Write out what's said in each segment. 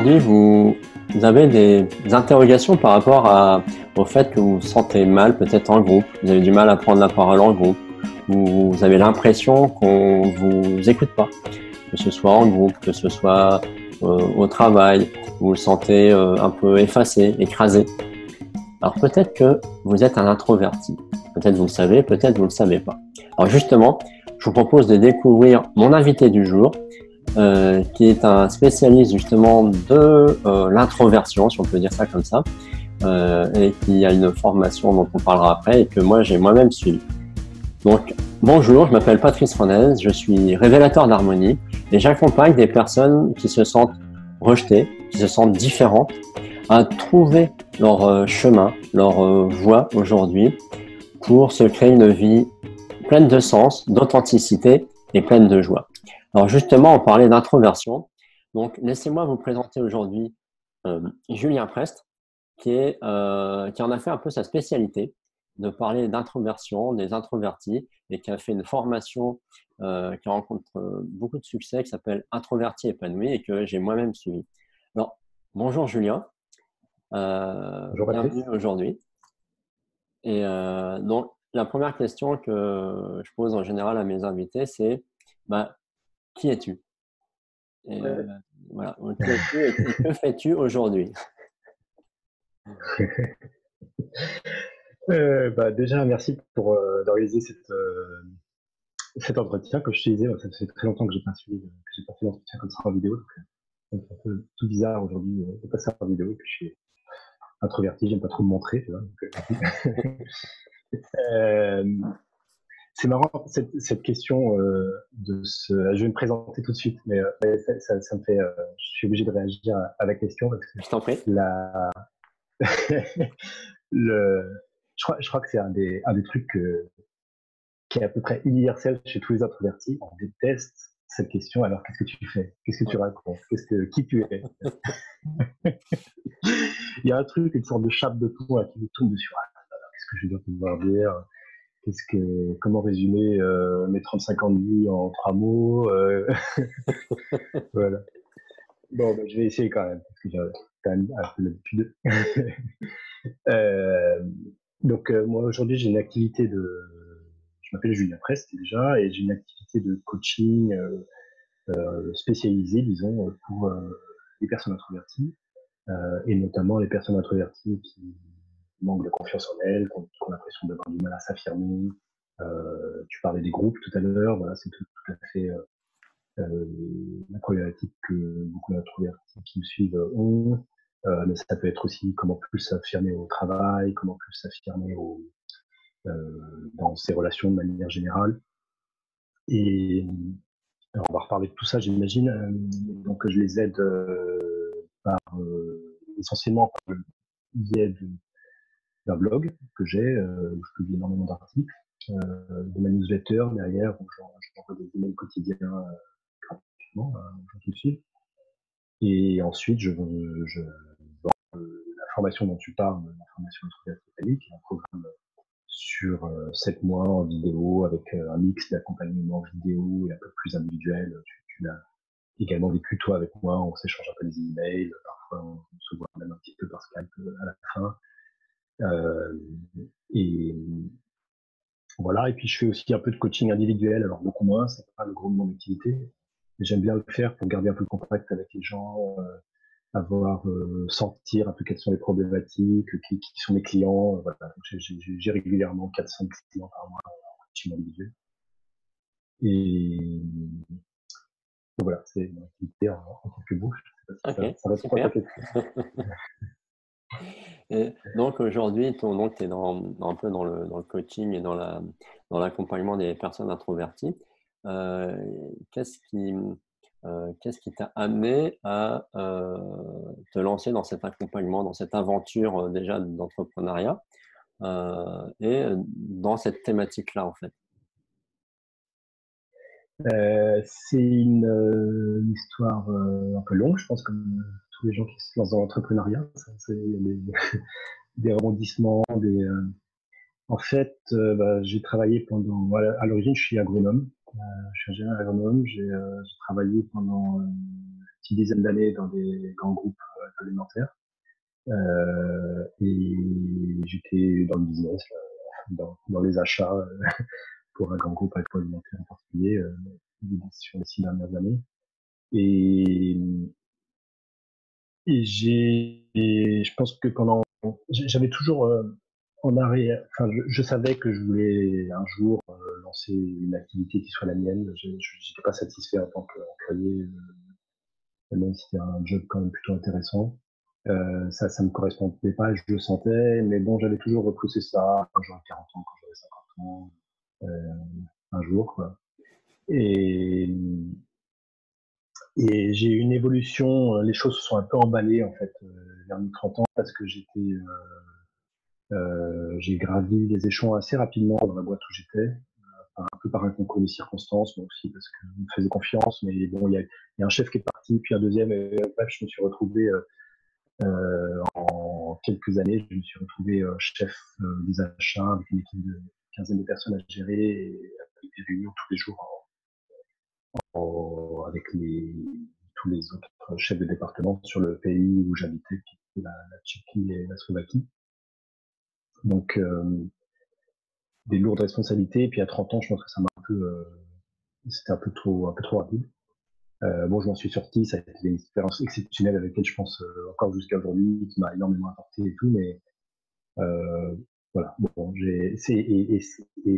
aujourd'hui, vous avez des interrogations par rapport au fait que vous vous sentez mal peut-être en groupe, vous avez du mal à prendre la parole en groupe, ou vous avez l'impression qu'on vous écoute pas, que ce soit en groupe, que ce soit au travail, vous vous sentez un peu effacé, écrasé. Alors peut-être que vous êtes un introverti, peut-être vous le savez, peut-être vous le savez pas. Alors justement, je vous propose de découvrir mon invité du jour, qui est un spécialiste justement de l'introversion, si on peut dire ça comme ça, et qui a une formation dont on parlera après et que moi j'ai moi-même suivi. Donc bonjour, je m'appelle Patrice Renez, je suis révélateur d'harmonie et j'accompagne des personnes qui se sentent rejetées, qui se sentent différentes, à trouver leur chemin, leur voie aujourd'hui pour se créer une vie pleine de sens, d'authenticité et pleine de joie. Alors justement, on parlait d'introversion. Donc laissez-moi vous présenter aujourd'hui Julien Prest, qui en a fait un peu sa spécialité de parler d'introversion, des introvertis, et qui a fait une formation qui rencontre beaucoup de succès, qui s'appelle Introverti épanoui et que j'ai moi-même suivi. Alors, bonjour Julien, Bonjour bienvenue Patrice. aujourd'hui. Et donc, la première question que je pose en général à mes invités, c'est bah, qui es-tu? Et voilà, qui es-tu et que fais-tu aujourd'hui? Déjà, merci pour d'organiser cet entretien. Comme je te disais, ça fait très longtemps que j'ai pas fait d'entretien comme ça en vidéo. Donc, ça me fait un peu tout bizarre aujourd'hui de passer en vidéo. Et puis, je suis introverti, j'aime pas trop me montrer. Tu vois, euh, c'est marrant cette question je vais me présenter tout de suite, mais ça me fait. Je suis obligé de réagir à la question parce que Je t'en prie. la, le, je crois que c'est un des trucs qui est à peu près universel chez tous les introvertis. On déteste cette question. Alors, qu'est-ce que tu fais? Qu'est-ce que tu Ouais. racontes? Qui tu es? Il y a un truc, une sorte de chape de plomb qui nous tombe dessus. Ah, qu'est-ce que je dois pouvoir dire? Comment résumer mes 35 ans de vie en 3 mots? Voilà. Bon, je vais essayer quand même, parce que j'ai quand même un peu l'habitude. euh, moi, aujourd'hui, je m'appelle Julien Prest déjà, et j'ai une activité de coaching spécialisée, disons, pour les personnes introverties, et notamment les personnes introverties qui manquent de confiance en elles, qui ont l'impression d'avoir du mal à s'affirmer. Tu parlais des groupes tout à l'heure, voilà, c'est tout à fait euh, la problématique que beaucoup d'introvertis qui me suivent ont. Mais ça peut être aussi comment plus s'affirmer au travail, comment plus s'affirmer dans ses relations de manière générale. Et alors, on va reparler de tout ça, j'imagine. Donc, je les aide essentiellement par le biais d'un blog que j'ai, où je publie énormément d'articles, de ma newsletter derrière, où j'envoie des emails quotidiens gratuitement aux gens qui me suivent. Et ensuite, je la formation dont tu parles, la formation introvertie, qui est un programme sur 7 mois en vidéo avec un mix d'accompagnement vidéo et un peu plus individuel. Tu l'as également vécu toi avec moi, on s'échange un peu des emails, parfois on se voit même un petit peu par Skype à la fin. Euh, et voilà, et puis je fais aussi un peu de coaching individuel, alors beaucoup moins, c'est pas le gros de mon activité, mais j'aime bien le faire pour garder un peu le contact avec les gens, avoir sentir un peu quelles sont les problématiques, qui sont mes clients. Voilà. Donc, j'ai régulièrement 400 clients par mois en coaching individuel. Et voilà, c'est mon activité en quelques mots. Je sais pas Ok, si ça répond à ta super. question. Et donc aujourd'hui, tu es un peu dans le coaching et dans l'accompagnement des personnes introverties. Euh, qu'est-ce qui, qu'est-ce qui t'a amené à te lancer dans cet accompagnement, dans cette aventure déjà d'entrepreneuriat et dans cette thématique-là en fait? C'est une histoire un peu longue, je pense, comme tous les gens qui se lancent dans l'entrepreneuriat. C'est des rebondissements, En fait, j'ai travaillé pendant. Voilà, à l'origine, je suis agronome. Je suis ingénieur agronome. J'ai travaillé pendant petite dizaine d'années dans des grands groupes alimentaires. Et j'étais dans le business, dans les achats pour un grand groupe alimentaire en particulier sur les 6 dernières années. Et, je pense que j'avais toujours en arrêt, enfin, je savais que je voulais un jour lancer une activité qui soit la mienne. Je n'étais pas satisfait en tant qu'employé, même si c'était un job quand même plutôt intéressant. Ça me correspondait pas, je le sentais, mais bon, j'avais toujours repoussé ça quand j'aurais 40 ans, quand j'aurais 50 ans, un jour, quoi. Et, et j'ai eu une évolution, les choses se sont un peu emballées, en fait, vers mes 30 ans, parce que j'ai gravi les échelons assez rapidement dans la boîte où j'étais, un peu par un concours de circonstances, mais aussi parce que je me faisais confiance, mais bon, il y a un chef qui est parti, puis un deuxième, et bref, je me suis retrouvé, en quelques années, je me suis retrouvé chef des achats avec une équipe de quinzaine de personnes à gérer et avec des réunions tous les jours avec tous les autres chefs de département sur le pays où j'habitais, qui était la Tchéquie et la Slovaquie. Donc, des lourdes responsabilités. Et puis à 30 ans, je pense que ça m'a c'était un peu trop rapide. Bon, je m'en suis sorti, ça a été une expérience exceptionnelle avec laquelle je pense encore jusqu'à aujourd'hui, qui m'a énormément apporté et tout, mais voilà. Bon, et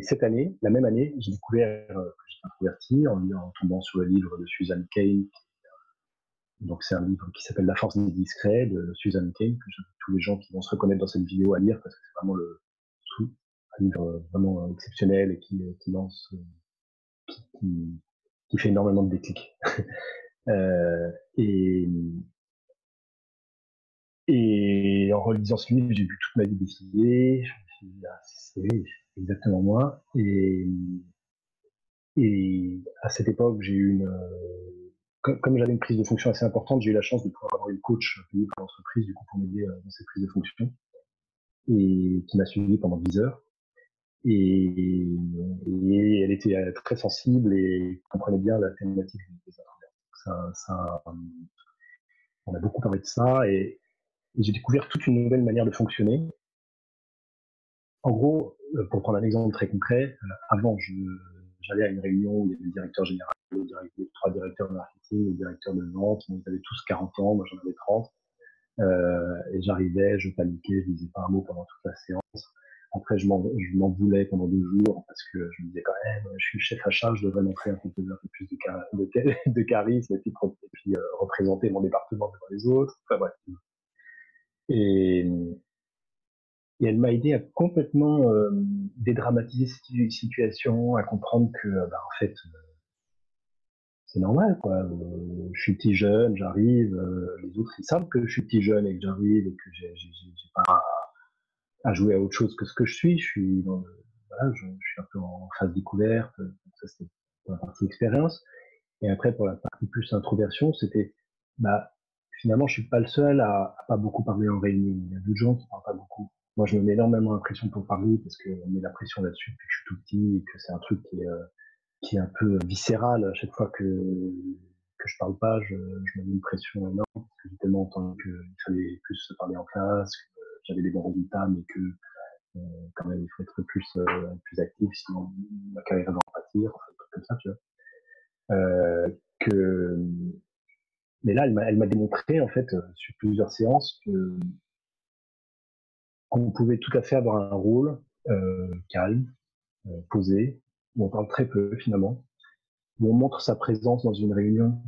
cette année, la même année, j'ai découvert que j'étais introverti en tombant sur le livre de Susan Cain. Donc c'est un livre qui s'appelle La force des discrets de Susan Cain, que j'invite tous les gens qui vont se reconnaître dans cette vidéo à lire, parce que c'est vraiment un livre vraiment exceptionnel et qui lance, qui fait énormément de déclics. Et, et en relisant ce livre, j'ai vu toute ma vie défiler. Je me suis dit, ah, c'est exactement moi. Et à cette époque, j'ai eu comme j'avais une prise de fonction assez importante, j'ai eu la chance de pouvoir avoir une coach payée par l'entreprise, du coup, pour m'aider dans cette prise de fonction, et qui m'a suivi pendant 10 heures. Et elle était très sensible et comprenait bien la thématique des introverts. On a beaucoup parlé de ça, et j'ai découvert toute une nouvelle manière de fonctionner. En gros, pour prendre un exemple très concret, avant, j'allais à une réunion où il y avait le directeur général, les 3 directeurs de marketing, les directeurs de vente, ils avaient tous 40 ans, moi j'en avais 30. Et j'arrivais, je paniquais, je disais pas un mot pendant toute la séance. Après, je m'en voulais pendant 2 jours parce que je me disais quand même, je suis chef achat, je devrais montrer un peu plus de charisme et puis représenter mon département devant les autres. Enfin bref. Et, et elle m'a aidé à complètement dédramatiser cette situation, à comprendre que, en fait, c'est normal, quoi. Je suis petit jeune, j'arrive, les autres, ils savent que je suis petit jeune et que j'arrive et que j'ai pas à jouer à autre chose que ce que je suis. Voilà, je suis un peu en phase découverte. Ça, c'était pour la partie expérience. Et après, pour la partie plus introversion, c'était, bah, finalement, je suis pas le seul à pas beaucoup parler en réunion. Il y a d'autres gens qui parlent pas beaucoup. Moi, je me mets énormément la pression pour parler parce qu'on met la pression là-dessus depuis que je suis tout petit et que c'est un truc qui est un peu viscéral. À chaque fois que je parle pas, je me mets une pression énorme parce que j'ai tellement entendu qu'il fallait plus se parler en classe, que j'avais des bons résultats, mais que quand même il faut être plus actif, sinon ma carrière va en pâtir, enfin, comme ça, tu vois. Que Mais là, elle m'a démontré, en fait, sur plusieurs séances, qu'on pouvait tout à fait avoir un rôle calme, posé, où on parle très peu finalement, où on montre sa présence dans une réunion,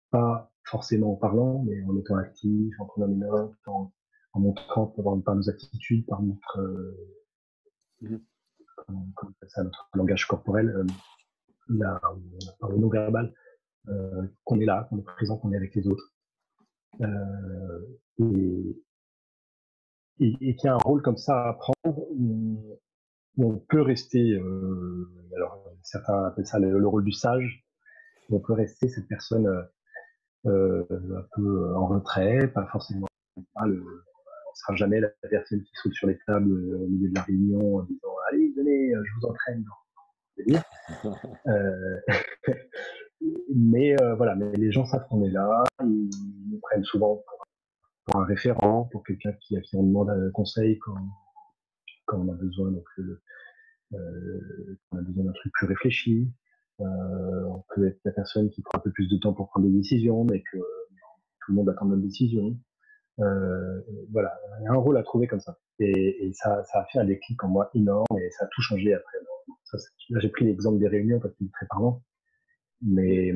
pas forcément en parlant, mais en étant actif, en prenant des notes, en montrant par nos attitudes, par notre langage corporel, par le non-verbal, qu'on est là, qu'on est présent, qu'on est avec les autres. Et, et qu'il y a un rôle comme ça à prendre où on peut rester, alors certains appellent ça le rôle du sage, où on peut rester cette personne un peu en retrait, pas forcément, on ne sera jamais la personne qui saute sur les tables au milieu de la réunion en disant allez venez, je vous entraîne. délire. Euh, mais voilà, mais les gens savent qu'on est là, ils nous prennent souvent pour un référent, pour quelqu'un qui on demande un conseil quand on a besoin, donc on a besoin d'un truc plus réfléchi. On peut être la personne qui prend un peu plus de temps pour prendre des décisions, mais que tout le monde attend la même décision. Euh, voilà, il y a un rôle à trouver comme ça. Et ça a fait un déclic en moi énorme et ça a tout changé après. Ça, là, j'ai pris l'exemple des réunions parce qu'il est très parlant, mais,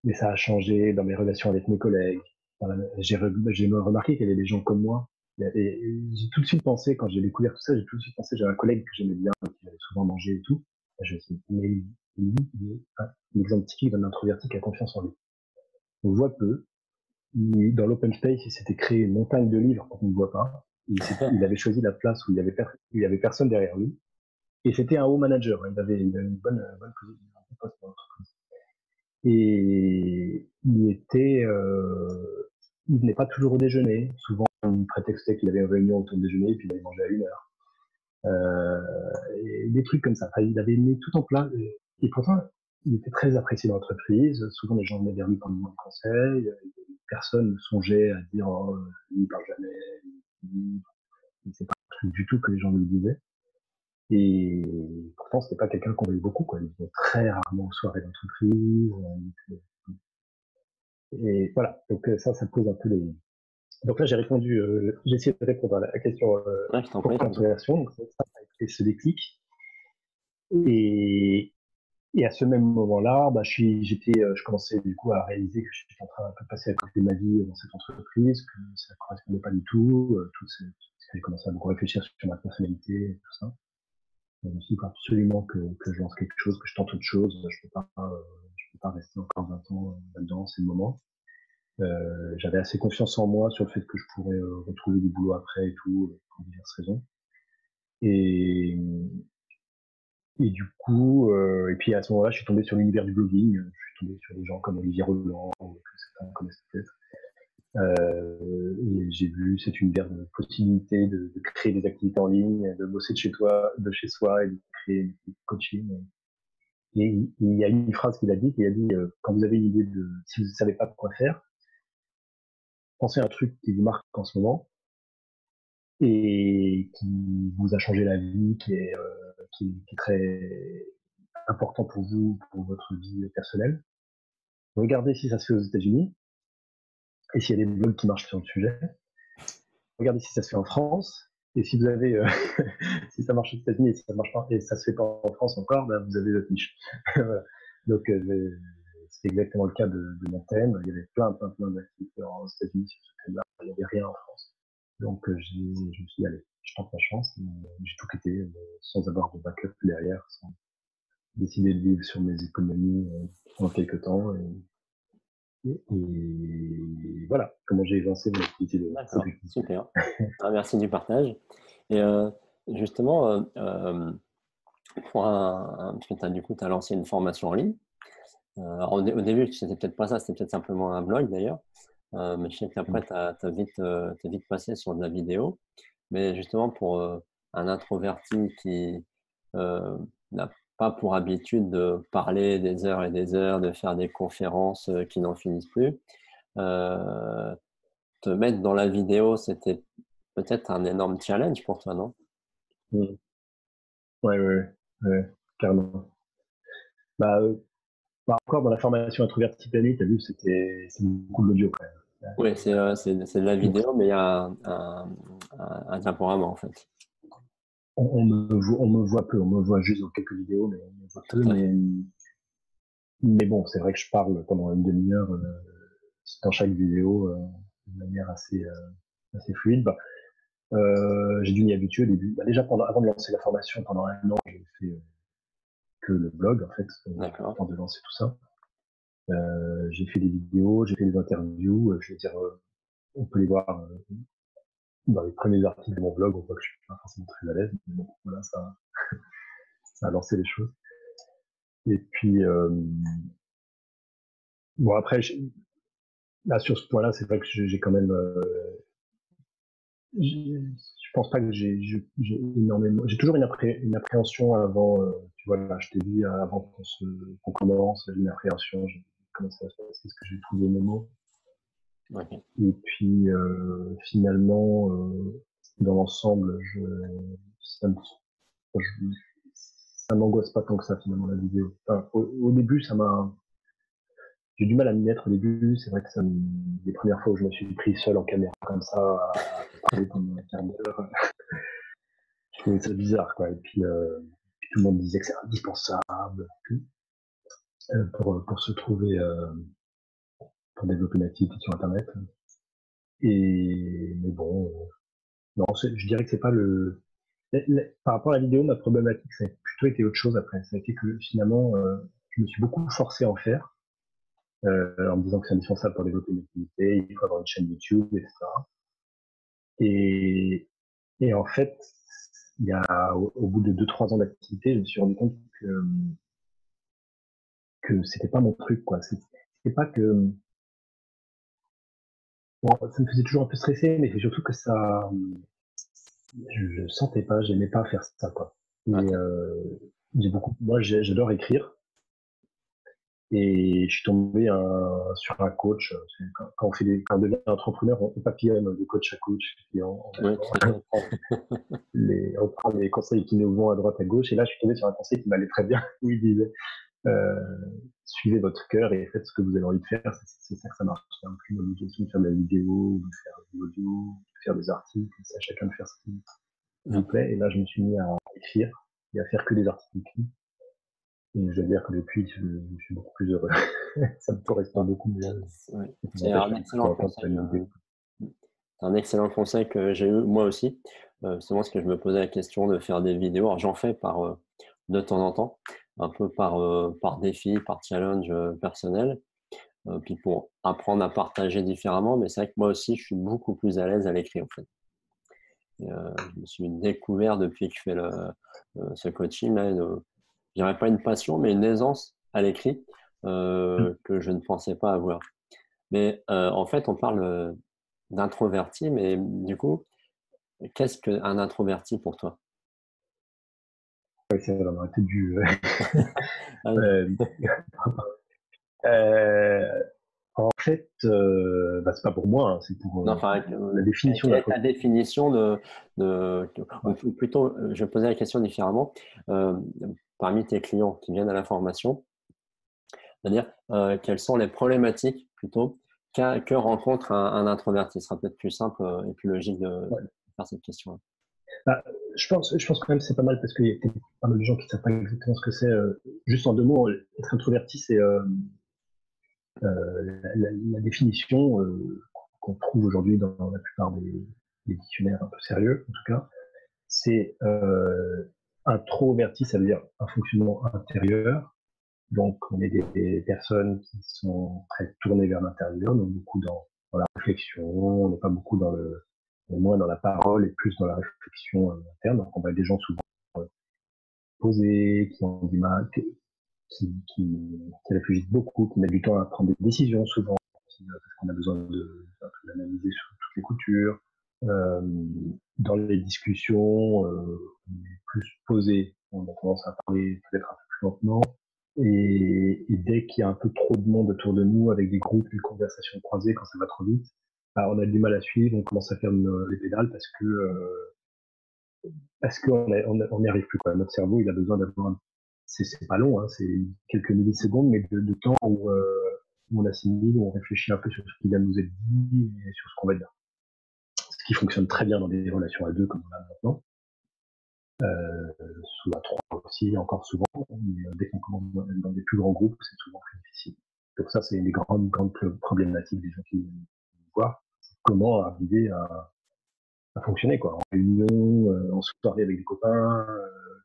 mais ça a changé dans mes relations avec mes collègues. J'ai remarqué qu'il y avait des gens comme moi. Et j'ai tout de suite pensé, quand j'ai découvert tout ça, j'ai tout de suite pensé, j'avais un collègue que j'aimais bien, qui avait souvent mangé et tout. Et je me suis dit, mais lui, il est l'exemple typique d'un introverti qui a confiance en lui. On voit peu, dans l'open space, il s'était créé une montagne de livres qu'on ne voit pas. Il avait choisi la place où il y avait personne derrière lui. Et c'était un haut manager. Il avait une bonne position, un bon poste dans l'entreprise. Et il venait pas toujours au déjeuner. Souvent, il prétextait qu'il avait une réunion autour du déjeuner et puis il allait manger à 1 heure. Et des trucs comme ça. Enfin, il avait mis tout en place. Et pourtant, il était très apprécié dans l'entreprise. Souvent, les gens venaient vers lui pour lui demander conseil. Personne ne songeait à dire, oh, lui, il parle jamais. Il, c'est pas un truc du tout que les gens lui disaient. Et pourtant, c'était pas quelqu'un qu'on voyait beaucoup, quoi. Il venait très rarement aux soirées d'entreprise. Et voilà. Donc, ça pose un peu les. Donc là, j'ai essayé de répondre à la question, Ouais, je t'en prie. pourquoi l'introversion. Donc, ça a été ce déclic. Et, Et à ce même moment-là, je commençais du coup à réaliser que j'étais en train de passer à côté de ma vie dans cette entreprise, que ça ne correspondait pas du tout, j'avais commencé à beaucoup réfléchir sur ma personnalité et tout ça. Je me suis dit, il faut absolument que je lance quelque chose, que je tente autre chose. Je peux pas rester encore 20 ans là-dedans, c'est le moment. J'avais assez confiance en moi sur le fait que je pourrais retrouver du boulot après et tout, pour diverses raisons. Et, Et du coup, et puis à ce moment-là, je suis tombé sur l'univers du blogging. Je suis tombé sur des gens comme Olivier Roland, que certains connaissent peut-être. Et j'ai vu cet univers de possibilités de créer des activités en ligne, de bosser de chez soi et de créer du coaching. Et il y a une phrase qu'il a dit, quand vous avez une idée si vous ne savez pas quoi faire, pensez à un truc qui vous marque en ce moment et qui vous a changé la vie, qui est très important pour vous, pour votre vie personnelle. Regardez si ça se fait aux États-Unis et s'il y a des blogs qui marchent sur le sujet. Regardez si ça se fait en France. Et si vous avez, si ça marche aux États-Unis et si ça marche pas, et ça se fait pas en France encore, ben vous avez votre niche. Voilà. Donc, c'est exactement le cas de mon thème. Il y avait plein d'activités aux États-Unis sur ce thème-là. Il n'y avait rien en France. Donc, je me suis dit, allez, je tente ma chance. J'ai tout quitté sans avoir de backup derrière, sans décider de vivre sur mes économies pendant quelques temps. Et voilà comment j'ai lancé mon activité de D'accord, copywriting. super. Ah, merci du partage. Et justement, parce que du coup, tu as lancé une formation en ligne. Alors, au début, c'était peut-être pas ça, c'était peut-être simplement un blog d'ailleurs. Mais je sais qu'après, tu as, t'es vite passé sur de la vidéo. Mais justement, pour un introverti qui n'a pas pour habitude de parler des heures et des heures, de faire des conférences qui n'en finissent plus, euh, te mettre dans la vidéo, c'était peut-être un énorme challenge pour toi, non? Mm. Ouais, carrément. Bah, encore dans la formation introverti planning, t'as vu, c'est beaucoup de l'audio quand même. Oui, c'est de la Donc, vidéo, mais il y a un diaporama en fait. on me voit peu, on me voit juste dans quelques vidéos, mais on me voit Tout peu. à fait. Mais bon, c'est vrai que je parle pendant une demi-heure dans chaque vidéo de manière assez fluide. Bah, j'ai dû m'y habituer au début. Bah, déjà, avant de lancer la formation, pendant 1 an, j'ai fait que le blog, en fait, D'accord. avant de lancer tout ça. J'ai fait des vidéos, j'ai fait des interviews. Je veux dire, on peut les voir dans les premiers articles de mon blog. On voit que je suis pas forcément très à l'aise. Mais bon, voilà, ça a lancé les choses. Et puis, bon, après, là, sur ce point-là, c'est vrai que j'ai quand même Je pense pas que j'ai énormément. J'ai toujours une appréhension avant. Tu vois, là, je t'ai dit avant qu'on commence, j'ai une appréhension. Comment ça va se passer? Est-ce que j'ai trouvé mes mots? Ok. Et puis finalement, dans l'ensemble, ça me, je- ça m'angoisse pas tant que ça finalement la vidéo. Enfin, au début, j'ai du mal à m'y mettre au début. C'est vrai que les premières fois où je me suis pris seul en caméra comme ça à parler pendant un quart d'heure, je trouvais ça bizarre, quoi. Et puis tout le monde disait que c'est indispensable pour se trouver, pour développer une activité sur Internet. Mais bon, non, je dirais que c'est pas par rapport à la vidéo, ma problématique, ça a plutôt été autre chose après. Ça a été que finalement, je me suis beaucoup forcé à en faire, en me disant que c'est indispensable pour développer une activité, il faut avoir une chaîne YouTube, etc. Et, et en fait, au bout de 2-3 ans d'activité, je me suis rendu compte que c'était pas mon truc, quoi. C'était pas que, bon, ça me faisait toujours un peu stresser, mais c'est surtout que je sentais pas, j'aimais pas faire ça, quoi. Et Ok. moi, j'adore écrire. Et je suis tombé sur un coach. Quand on devient entrepreneur, on papillonne de coach à coach. Et Oui, tout à fait. on prend les conseils qui nous vont à droite à gauche. Et là, je suis tombé sur un conseil qui m'allait très bien, où il disait euh, suivez votre cœur et faites ce que vous avez envie de faire. C'est ça que ça marche. C'est un peu une obligation de faire de la vidéo, de faire de l'audio, de faire des articles. C'est à chacun de faire ce qui lui Ok. plaît. Et là, je me suis mis à écrire et à faire que des articles écrits. Et je dois dire que depuis, je suis beaucoup plus heureux. Ça me correspond beaucoup mieux. Ouais. Ça C'est m'empêche un pas de temps excellent en temps de conseil. m'amuser. C'est un excellent conseil que j'ai eu moi aussi. C'est moi ce que je me posais la question de faire des vidéos. Alors j'en fais de temps en temps, un peu par défi, par challenge personnel, puis pour apprendre à partager différemment. Mais c'est vrai que moi aussi, je suis beaucoup plus à l'aise à l'écrit en fait. Je me suis découvert depuis que je fais ce coaching là, je dirais pas une passion, mais une aisance à l'écrit que je ne pensais pas avoir. Mais en fait, on parle d'introverti, mais du coup, qu'est-ce qu'un introverti pour toi? Ouais, ça va m'arrêter Ah oui. euh, euh, en fait, bah, c'est pas pour moi, hein, c'est pour Non, enfin, la définition quelle est ta d'intro. définition ou Ouais. plutôt, je vais poser la question différemment. Euh, Parmi tes clients qui viennent à la formation, c'est-à-dire quelles sont les problématiques plutôt que rencontre un introverti? Ce sera peut-être plus simple et plus logique Ouais. de faire cette question-là. Bah, je pense quand même que c'est pas mal parce qu'il y a peut-être pas mal de gens qui savent pas exactement ce que c'est. Juste en 2 mots, être introverti, c'est la définition qu'on trouve aujourd'hui dans la plupart des dictionnaires un peu sérieux, en tout cas. C'est introverti, ça veut dire un fonctionnement intérieur. Donc, on est des personnes qui sont très tournées vers l'intérieur, donc beaucoup dans la réflexion, on n'est pas beaucoup on est moins dans la parole et plus dans la réflexion interne. Donc, on va être des gens souvent posés, qui ont du mal, qui réfléchissent beaucoup, qui mettent du temps à prendre des décisions souvent, parce qu'on a besoin d'analyser sur toutes les coutures. Euh, dans les discussions, on est plus posé, on a tendance à parler peut-être un peu plus lentement. Et dès qu'il y a un peu trop de monde autour de nous, avec des groupes, des conversations croisées, quand ça va trop vite, bah, on a du mal à suivre, on commence à faire les pédales parce qu'on n'y arrive plus, quoi. Notre cerveau, il a besoin c'est pas long, hein, c'est quelques millisecondes, mais de temps où on assimile, où on réfléchit un peu sur ce qui vient de nous être dit et sur ce qu'on va dire. Ce qui fonctionne très bien dans des relations à deux comme on a maintenant, sous à trois aussi, encore souvent, mais dès qu'on commence dans des plus grands groupes, c'est souvent plus difficile. Donc ça, c'est une des grandes problématiques des gens qui viennent voir. Comment arriver à fonctionner, quoi. En réunion, en soirée avec des copains,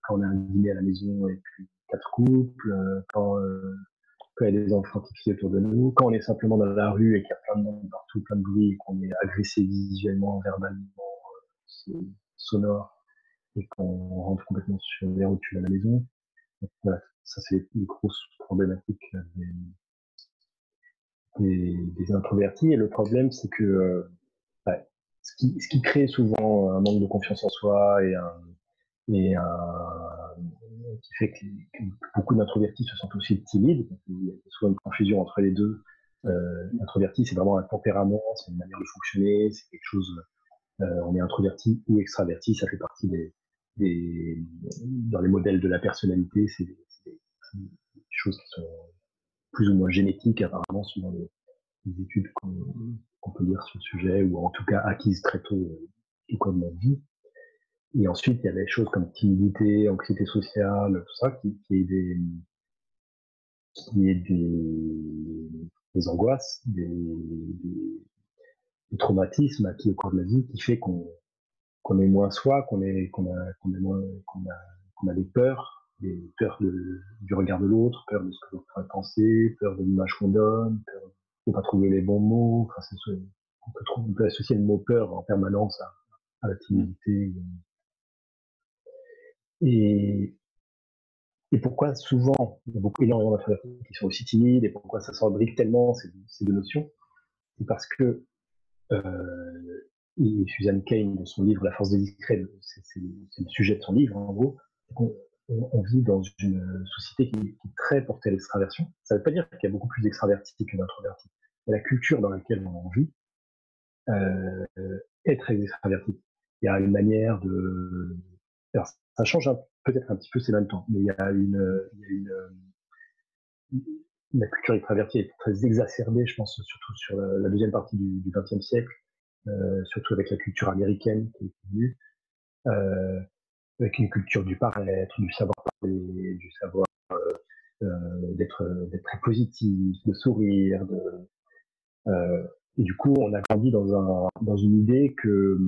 quand on a un dîner à la maison et puis 4 couples, quand il y a des enfants qui crient autour de nous, quand on est simplement dans la rue et qu'il y a plein de monde partout, plein de bruit, et qu'on est agressé visuellement, verbalement, sonore, et qu'on rentre complètement sur les rotules à la maison. Donc, voilà, ça c'est les grosses problématiques des introvertis. Et le problème, c'est que ouais, ce qui crée souvent un manque de confiance en soi et qui fait que beaucoup d'introvertis se sentent aussi timides. Il y a souvent une confusion entre les deux. Introverti, c'est vraiment un tempérament, c'est une manière de fonctionner, c'est quelque chose. On est introverti ou extraverti, ça fait partie des dans les modèles de la personnalité, c'est des choses qui sont plus ou moins génétiques apparemment suivant les études qu'on peut lire sur le sujet ou en tout cas acquises très tôt, tout comme on vit. Et ensuite, il y a des choses comme timidité, anxiété sociale, tout ça, qui est des angoisses, des traumatismes acquis au cours de la vie, qui fait qu'on est moins soi, qu'on est moins, qu'on a des peurs du regard de l'autre, peur de ce que l'autre pourrait penser, peur de l'image qu'on donne, peur de pas trouver les bons mots. Enfin, on peut associer le mot peur en permanence à la timidité. Et, et pourquoi souvent, il y a énormément d'introvertis qui sont aussi timides, et pourquoi ça s'embrique tellement ces deux notions, c'est parce que et Suzanne Cain, dans son livre La force des discrets, c'est le sujet de son livre, en gros, on vit dans une société qui est très portée à l'extraversion. Ça ne veut pas dire qu'il y a beaucoup plus d'extravertis que d'introvertis. Mais la culture dans laquelle on vit euh, est très extravertie. Il y a une manière de... Alors, ça change peut-être un petit peu ces mêmes temps, mais il y a la culture extravertie est très exacerbée, je pense, surtout sur la deuxième partie du XXe siècle, surtout avec la culture américaine qui est venue, avec une culture du paraître, du savoir parler, du savoir d'être très positif, de sourire, et du coup, on a grandi dans une idée que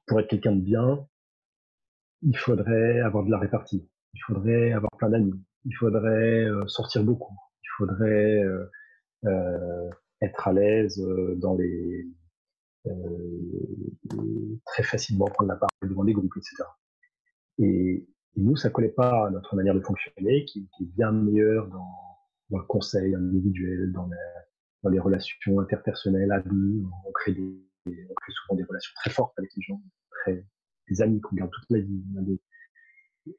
pour être quelqu'un de bien, il faudrait avoir de la répartie, il faudrait avoir plein d'amis, il faudrait sortir beaucoup, il faudrait être à l'aise très facilement prendre la parole devant des groupes, etc. Et nous, ça collait pas à notre manière de fonctionner, qui est bien meilleure dans le conseil individuel, dans les relations interpersonnelles à deux. On crée souvent des relations très fortes avec les gens, des amis qu'on garde toute la vie.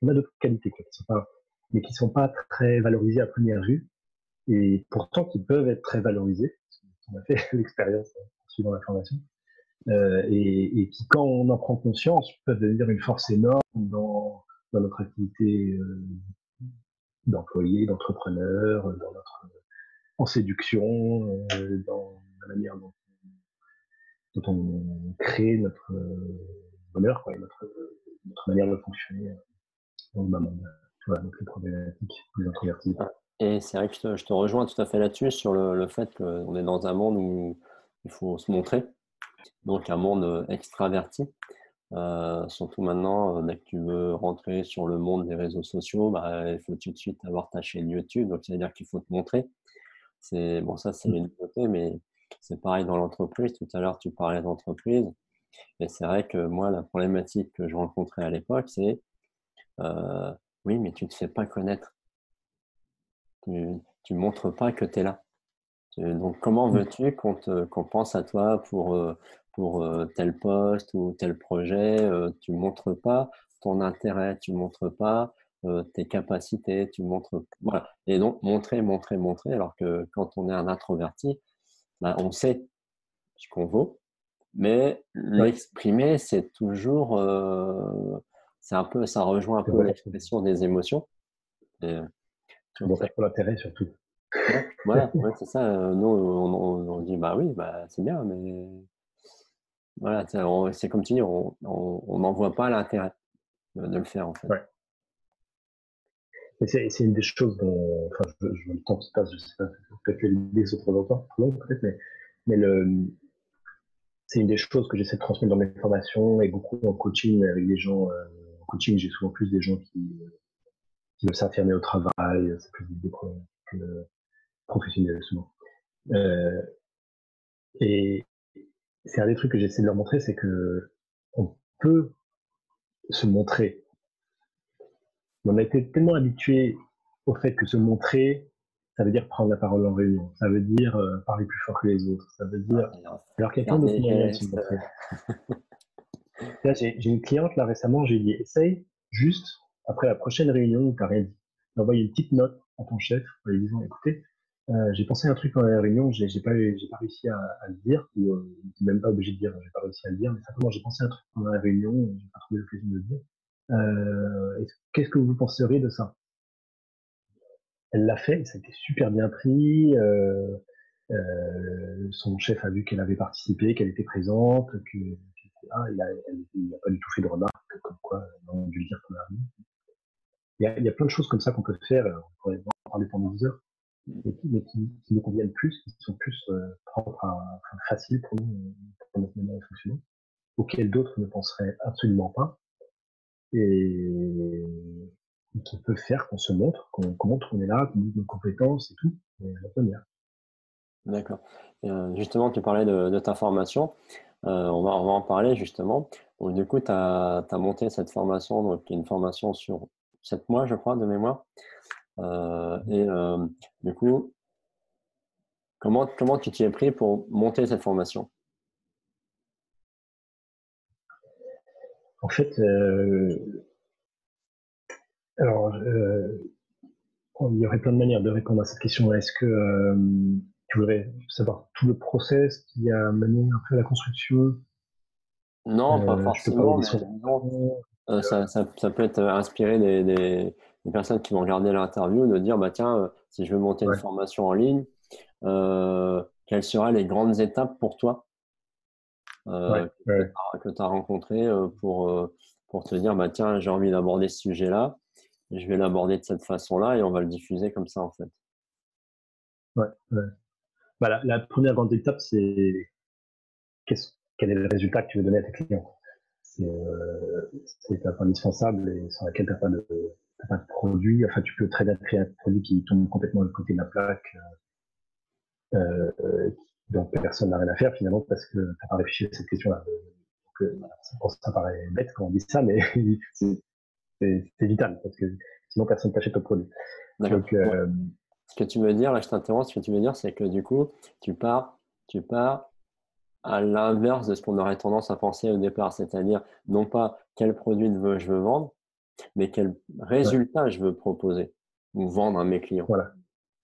On a d'autres qualités, quoi, mais qui sont pas très valorisées à première vue, et pourtant qui peuvent être très valorisées. On a fait l'expérience suivant la formation. Et qui, quand on en prend conscience, peuvent devenir une force énorme dans notre activité d'employé, d'entrepreneur, en séduction, dans la manière dont on crée notre bonheur, quoi, et notre manière de fonctionner dans le moment. Voilà, donc les problématiques des introvertis. Et c'est vrai que je te rejoins tout à fait là-dessus sur le fait qu'on est dans un monde où il faut se montrer, donc un monde extraverti. Surtout maintenant, dès que tu veux rentrer sur le monde des réseaux sociaux, bah, il faut tout de suite avoir ta chaîne YouTube, donc c'est-à-dire qu'il faut te montrer. C'est bon, ça c'est une nouveauté, mais c'est pareil dans l'entreprise. Tout à l'heure, tu parlais d'entreprise, et c'est vrai que moi, la problématique que je rencontrais à l'époque, c'est oui, mais tu ne te fais pas connaître, tu montres pas que tu es là. Donc, comment veux-tu qu'on pense à toi pour tel poste ou tel projet? Tu montres pas ton intérêt, tu montres pas tes capacités, tu montres. Voilà. Et donc, montrer, montrer, montrer, alors que quand on est un introverti, bah, on sait ce qu'on vaut, mais Ouais, l'exprimer, c'est toujours. C'est un peu, ça rejoint un c'est peu vrai, l'expression des émotions. Et, c'est bon pour l'intérêt surtout. ouais, voilà, ouais, c'est ça. Nous, on dit, bah oui, bah, c'est bien, mais voilà, c'est comme tu dis, on n'en voit pas l'intérêt de le faire, en fait. Ouais. Mais c'est une des choses dont, enfin, je vois le temps qui passe, je sais pas, peut-être que l'idée se trop longtemps, trop long, peut-être, mais c'est une des choses que j'essaie de transmettre dans mes formations et beaucoup en coaching avec des gens. En coaching, j'ai souvent plus des gens qui veulent s'affirmer au travail, c'est plus des que professionnels souvent. Euh, et c'est un des trucs que j'essaie de leur montrer, c'est que on peut se montrer. On a été tellement habitué au fait que se montrer, Ça veut dire prendre la parole en réunion. Ça veut dire parler plus fort que les autres. Ça veut dire. Alors qu'il y a plein faire d'autres des moyens de se gestes. montrer. Là, j'ai une cliente là récemment, j'ai dit essaye juste après la prochaine réunion où tu n'as rien dit, d'envoyer une petite note à ton chef en lui disant écoutez, j'ai pensé à un truc dans la réunion, j'ai pas réussi à le dire, ou même pas obligé de dire j'ai pas réussi à le dire, mais simplement j'ai pensé à un truc dans la réunion, j'ai pas trouvé l'occasion de le dire. Qu'est-ce que vous penseriez de ça? Elle l'a fait, et ça a été super bien pris. Son chef a vu qu'elle avait participé, qu'elle était présente, que il n'a pas du tout fait de remarques comme quoi on a dû le dire qu'on a vu. Il y a plein de choses comme ça qu'on peut faire, on pourrait en parler pendant 10 heures, qui nous conviennent plus, qui sont plus propres enfin, faciles pour nous, pour notre manière de fonctionner, auxquelles d'autres ne penseraient absolument pas, et qui peut faire qu'on se montre, qu'on montre qu'on est là, qu'on montre nos compétences et tout, et la manière. D'accord. Justement, tu parlais de ta formation. On va en parler justement. Donc, du coup, tu as monté cette formation, donc, qui est une formation sur 7 mois, je crois, de mémoire. Et du coup, comment tu t'y es pris pour monter cette formation? En fait, alors, il y aurait plein de manières de répondre à cette question. Est-ce que tu voudrais savoir tout le process qui a mené un peu à la construction? Non, pas Je peux parler forcément, des mais disons, sondages. ça peut être inspiré des personnes qui vont regarder l'interview, de dire, bah tiens, si je veux monter une Ouais, formation en ligne, quelles seraient les grandes étapes pour toi ouais, ouais. que tu as rencontrées pour te dire, bah tiens, j'ai envie d'aborder ce sujet-là, je vais l'aborder de cette façon-là et on va le diffuser comme ça en fait. Ouais, ouais. Bah, la première grande étape, c'est quel est le résultat que tu veux donner à tes clients. C'est étape indispensable et sans laquelle t'as pas de produit. Enfin, tu peux très bien créer un produit qui tombe complètement de côté de la plaque, dont personne n'a rien à faire finalement parce que t'as pas réfléchi à cette question-là. Donc, ça paraît bête quand on dit ça, mais c'est vital parce que sinon personne t'achète ton produit. D'accord. Donc, Donc, ce que tu veux dire, là je t'interromps, ce que tu veux dire, c'est que du coup, tu pars à l'inverse de ce qu'on aurait tendance à penser au départ, c'est-à-dire non pas quel produit je veux vendre, mais quel ouais, résultat je veux proposer ou vendre à mes clients. voilà.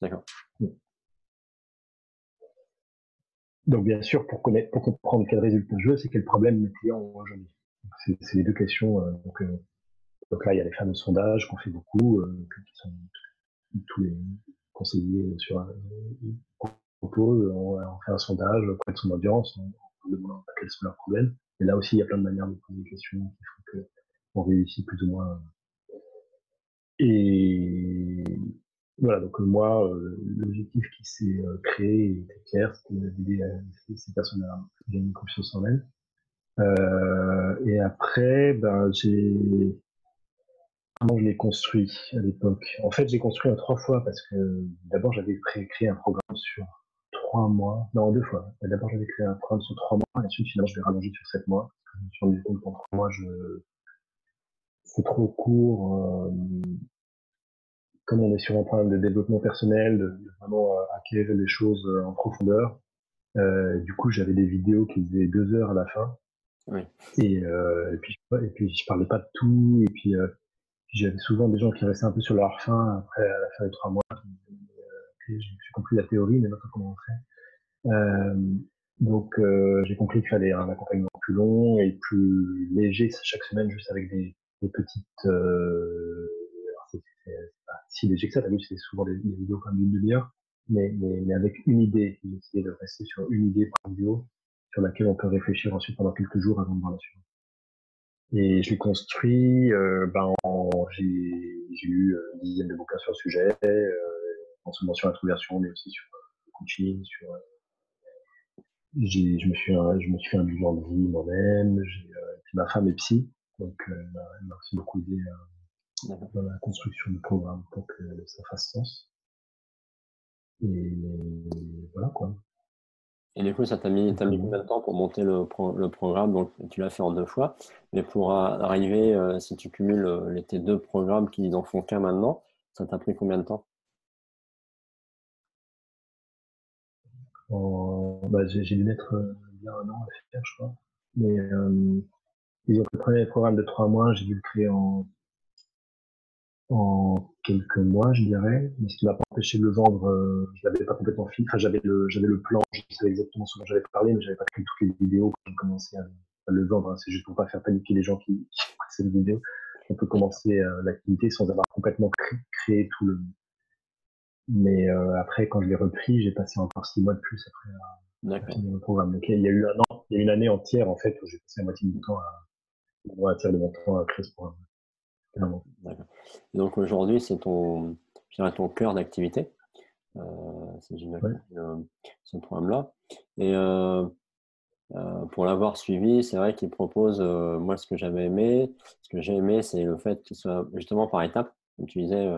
D'accord. Donc, bien sûr, pour comprendre quel résultat je veux, c'est quel problème mes clients ont aujourd'hui. C'est les deux questions. Donc là, il y a les fameux sondages qu'on fait beaucoup, qui sont tous les conseillers sur proposent. On fait un sondage auprès de son audience, en demandant quels sont leurs problèmes. Et là aussi, il y a plein de manières de poser des questions qui font qu'on réussit plus ou moins. Et voilà, donc moi, l'objectif qui s'est créé était clair, c'était d'aider ces personnes à gagner confiance en elles. Et après, ben, comment je l'ai construit à l'époque. En fait, j'ai construit en 3 fois parce que d'abord, j'avais créé un programme sur 3 mois. Non, 2 fois. D'abord, j'avais créé un programme sur 3 mois et ensuite, finalement, je l'ai rallongé sur 7 mois. Je me suis rendu compte qu'en 3 mois, c'est trop court. Comme on est sur un programme de développement personnel, de vraiment acquérir les choses en profondeur. Du coup, j'avais des vidéos qui faisaient 2 heures à la fin. Oui. Et puis, je parlais pas de tout. Et puis, j'avais souvent des gens qui restaient un peu sur leur faim après, à la fin des 3 mois. J'ai compris la théorie, mais maintenant comment on fait. Donc, j'ai compris qu'il fallait un accompagnement plus long et plus léger chaque semaine, juste avec des petites. C'est pas si léger que ça, t'as vu, c'est souvent des vidéos comme d'une demi-heure, mais avec une idée. J'ai essayé de rester sur une idée par vidéo, sur laquelle on peut réfléchir ensuite pendant quelques jours avant de voir la suite. Et je l'ai construit, j'ai eu une dizaine de bouquins sur le sujet, non seulement sur l'introversion, mais aussi sur le coaching, je me suis fait un bilan de vie moi-même, puis ma femme est psy, donc elle m'a aussi beaucoup aidé D'accord. dans la construction du programme pour que ça fasse sens. Et voilà quoi. Et du coup, ça t'as mis Simplement. combien de temps pour monter le programme? Donc, tu l'as fait en 2 fois, mais pour arriver, si tu cumules tes 2 programmes qui n'en font qu'un maintenant, ça t'a pris combien de temps? J'ai dû mettre bien un an à faire, je crois. Mais disons que le premier programme de 3 mois, j'ai dû le créer en quelques mois, je dirais. Mais ce qui m'a pas empêché de le vendre, je l'avais pas complètement fini. Enfin, j'avais le plan, je savais exactement ce dont j'avais parlé, mais j'avais pas créé toutes les vidéos quand j'ai commencé à le vendre. Hein. C'est juste pour pas faire paniquer les gens qui écoutent cette vidéo. On peut commencer l'activité sans avoir complètement créé tout le. Mais après, quand je l'ai repris, j'ai passé encore 6 mois de plus après à D'accord. finir le programme. Donc il y a eu un an, il y a eu une année entière en fait où j'ai passé la moitié du temps à tiers de mon temps à créer ce programme. Clairement. D'accord. Et donc aujourd'hui, c'est je dirais ton cœur d'activité, si j'ai bien Ouais. compris ce programme-là. Et pour l'avoir suivi, c'est vrai qu'il propose, moi, ce que j'ai aimé, c'est le fait qu'il soit justement par étapes. Comme tu disais,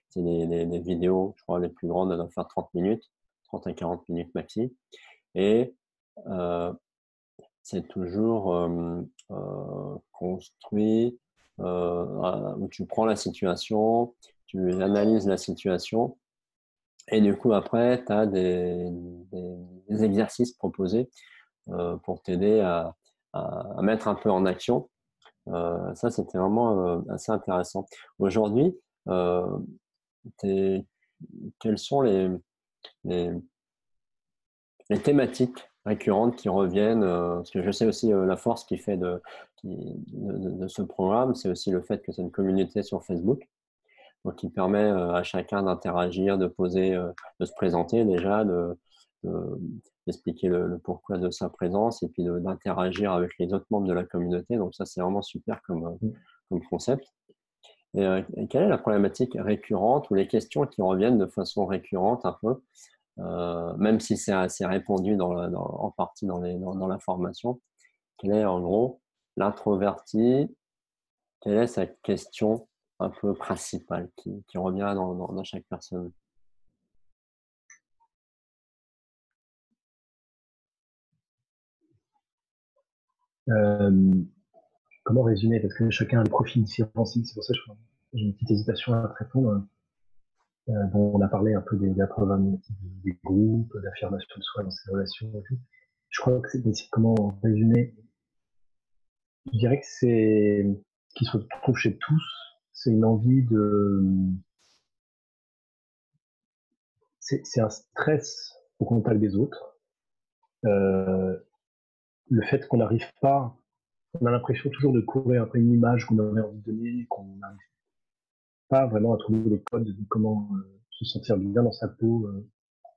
c'est des vidéos, je crois, les plus grandes, elles doivent faire 30 minutes, 30 à 40 minutes maxi. Et euh, c'est toujours construit où tu prends la situation, tu analyses la situation, et du coup, après, tu as des exercices proposés pour t'aider à mettre un peu en action. Ça, c'était vraiment assez intéressant. Aujourd'hui, euh, quelles sont les, les thématiques récurrentes qui reviennent, parce que je sais aussi la force qui fait de ce programme, c'est aussi le fait que c'est une communauté sur Facebook, donc qui permet à chacun d'interagir, de poser, de se présenter déjà, de- d'expliquer le pourquoi de sa présence et puis d'interagir avec les autres membres de la communauté. Donc ça, c'est vraiment super comme concept. Et quelle est la problématique récurrente ou les questions qui reviennent de façon récurrente un peu même si c'est assez répandu en partie dans la formation, quelle est en gros l'introverti, quelle est sa question un peu principale qui revient dans chaque personne? Euh, Comment résumer? Parce que chacun a un profil différent. C'est pour ça que j'ai une petite hésitation à te répondre. Bon, on a parlé un peu des programmes des groupes, d'affirmation de soi dans ses relations et tout. Je crois que c'est comment résumer. Je dirais que c'est ce qui se retrouve chez tous, c'est une envie c'est un stress au contact des autres. Euh, le fait qu'on n'arrive pas, on a l'impression toujours de courir après une image qu'on aurait envie de donner, qu'on n'arrive pas vraiment à trouver les codes de comment se sentir bien dans sa peau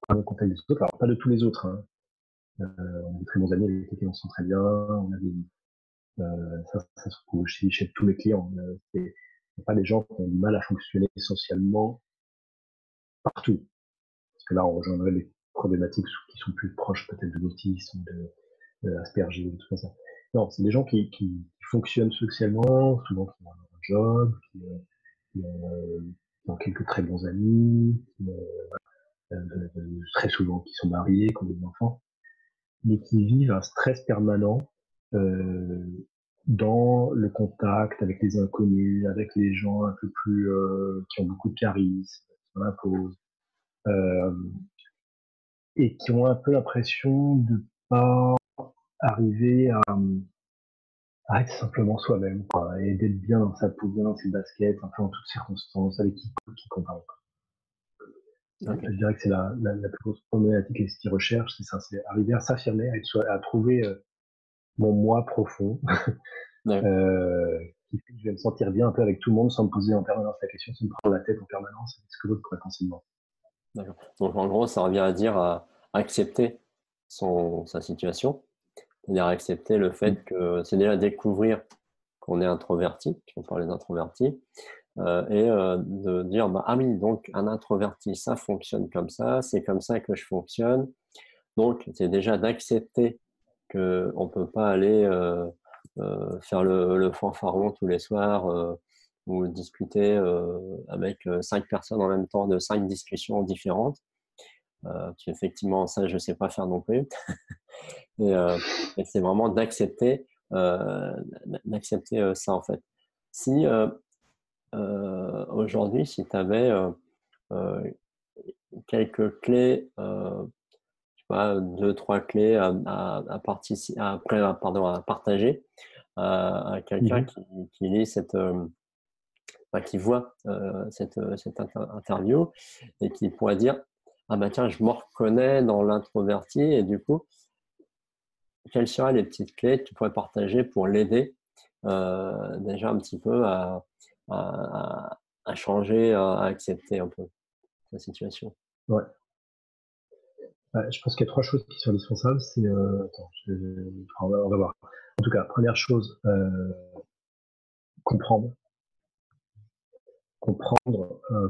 au contact des autres. Alors pas de tous les autres. Hein. On a des très bons amis avec lesquels on se sent très bien. On a ça se trouve chez tous les clients. C'est pas des gens qui ont du mal à fonctionner socialement partout. Parce que là, on rejoindrait des problématiques qui sont plus proches peut-être de l'autisme, de Asperger, tout comme ça. Non, c'est des gens qui fonctionnent socialement, souvent qui ont un job, qui ont quelques très bons amis, très souvent qui sont mariés, qui ont des enfants, mais qui vivent un stress permanent euh, dans le contact avec les inconnus, avec les gens un peu plus qui ont beaucoup de charisme, qui imposent, euh, et qui ont un peu l'impression de pas arriver à être simplement soi-même, quoi, et d'être bien dans sa peau, bien dans ses baskets, un peu en toutes circonstances, avec qui compare. Ok. Je dirais que c'est la plus grosse problématique et ce qu'ils recherchent, c'est ça, c'est arriver à s'affirmer, à trouver mon moi profond, D'accord. qui fait que je vais me sentir bien un peu avec tout le monde sans me poser en permanence la question, sans me prendre la tête en permanence, ce que l'autre pourrait penser de moi. D'accord. Donc en gros, ça revient à dire à accepter sa situation, c'est-à-dire accepter le fait que c'est déjà découvrir qu'on est introverti, on parlait d'introverti, et de dire bah, ah oui, donc un introverti ça fonctionne comme ça, c'est comme ça que je fonctionne, donc c'est déjà d'accepter que on peut pas aller faire le fanfaron tous les soirs ou discuter avec 5 personnes en même temps de 5 discussions différentes. Effectivement ça je sais pas faire non plus. et, euh, et c'est vraiment euh, d'accepter ça en fait. Si aujourd'hui, si tu avais euh, quelques clés, pas, deux, trois clés à partager à quelqu'un Mhm. qui lit qui voit cette interview et qui pourrait dire, ah bah tiens, je me reconnais dans l'introverti et du coup, quelles seraient les petites clés que tu pourrais partager pour l'aider déjà un petit peu à changer, à accepter un peu sa situation. Ouais. Je pense qu'il y a trois choses qui sont indispensables. C'est, attends, on va voir. En tout cas, première chose, comprendre,